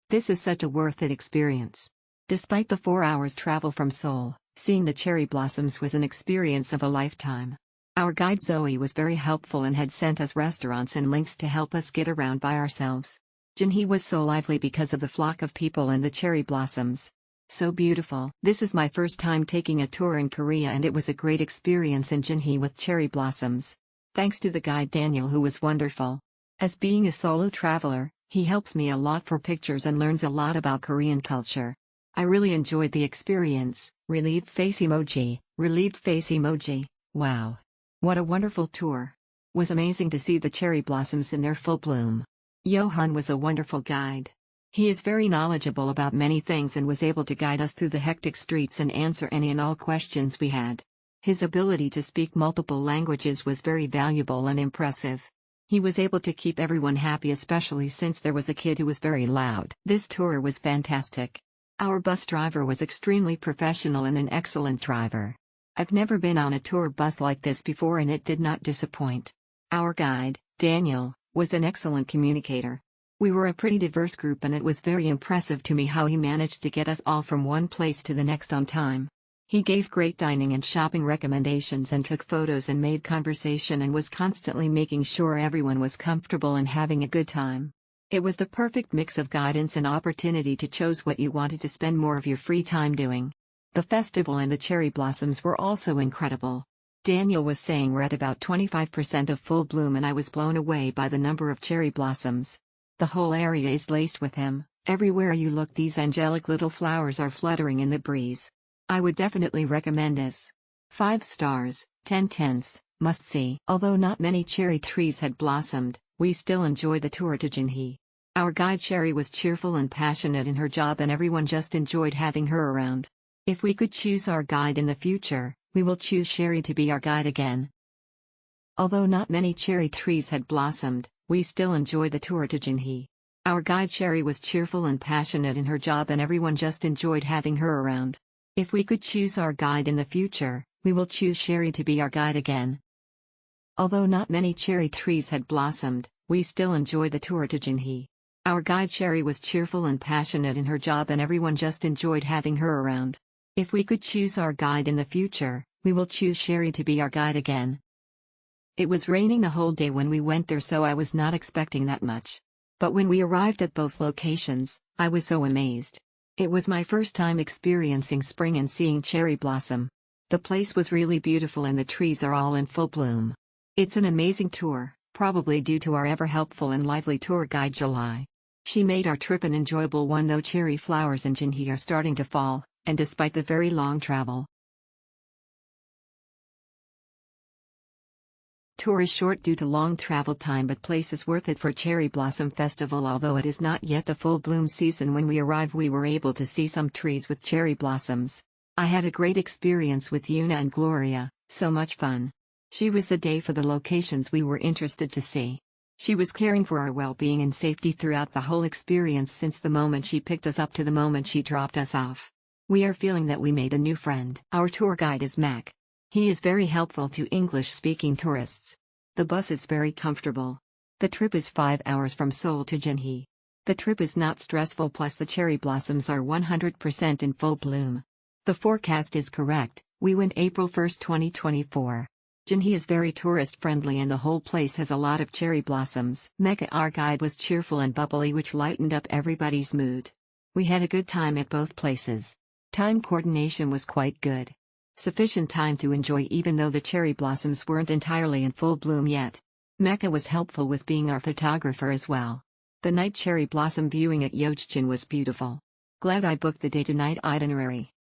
This is such a worth it experience. Despite the 4 hours travel from Seoul, seeing the cherry blossoms was an experience of a lifetime. Our guide Zoe was very helpful and had sent us restaurants and links to help us get around by ourselves. Jinhae was so lively because of the flock of people and the cherry blossoms. So beautiful. This is my first time taking a tour in Korea and it was a great experience in Jinhae with cherry blossoms. Thanks to the guide Daniel, who was wonderful. As being a solo traveler, he helps me a lot for pictures and learns a lot about Korean culture. I really enjoyed the experience. Relieved face emoji, relieved face emoji. Wow. What a wonderful tour. Was amazing to see the cherry blossoms in their full bloom. Johan was a wonderful guide. He is very knowledgeable about many things and was able to guide us through the hectic streets and answer any and all questions we had. His ability to speak multiple languages was very valuable and impressive. He was able to keep everyone happy, especially since there was a kid who was very loud. This tour was fantastic. Our bus driver was extremely professional and an excellent driver. I've never been on a tour bus like this before and it did not disappoint. Our guide, Daniel, was an excellent communicator. We were a pretty diverse group and it was very impressive to me how he managed to get us all from one place to the next on time. He gave great dining and shopping recommendations and took photos and made conversation and was constantly making sure everyone was comfortable and having a good time. It was the perfect mix of guidance and opportunity to choose what you wanted to spend more of your free time doing. The festival and the cherry blossoms were also incredible. Daniel was saying we're at about 25% of full bloom and I was blown away by the number of cherry blossoms. The whole area is laced with them. Everywhere you look these angelic little flowers are fluttering in the breeze. I would definitely recommend this. 5 stars, 10 tenths, must see. Although not many cherry trees had blossomed, we still enjoyed the tour to Jinhae. Our guide Sherry was cheerful and passionate in her job and everyone just enjoyed having her around. If we could choose our guide in the future, we will choose Sherry to be our guide again. Although not many cherry trees had blossomed, we still enjoyed the tour to Jinhae. Our guide Sherry was cheerful and passionate in her job and everyone just enjoyed having her around. If we could choose our guide in the future, we will choose Sherry to be our guide again. Although not many cherry trees had blossomed, we still enjoyed the tour to Jinhae. Our guide Sherry was cheerful and passionate in her job and everyone just enjoyed having her around. If we could choose our guide in the future, we will choose Sherry to be our guide again. It was raining the whole day when we went there, so I was not expecting that much. But when we arrived at both locations, I was so amazed. It was my first time experiencing spring and seeing cherry blossom. The place was really beautiful and the trees are all in full bloom. It's an amazing tour, probably due to our ever helpful and lively tour guide July. She made our trip an enjoyable one, though cherry flowers in Jinhae are starting to fall, and despite the very long travel. Tour is short due to long travel time, but place is worth it for Cherry Blossom Festival. Although it is not yet the full bloom season when we arrive, we were able to see some trees with cherry blossoms. I had a great experience with Yuna and Gloria, so much fun. She was the day for the locations we were interested to see. She was caring for our well-being and safety throughout the whole experience, since the moment she picked us up to the moment she dropped us off. We are feeling that we made a new friend. Our tour guide is Mac. He is very helpful to English-speaking tourists. The bus is very comfortable. The trip is 5 hours from Seoul to Jinhae. The trip is not stressful, plus the cherry blossoms are 100% in full bloom. The forecast is correct. We went April 1, 2024. Jinhae is very tourist-friendly and the whole place has a lot of cherry blossoms. Mecca, our guide, was cheerful and bubbly, which lightened up everybody's mood. We had a good time at both places. Time coordination was quite good. Sufficient time to enjoy even though the cherry blossoms weren't entirely in full bloom yet. Mecca was helpful with being our photographer as well. The night cherry blossom viewing at Yeojjin was beautiful. Glad I booked the day-to-night itinerary.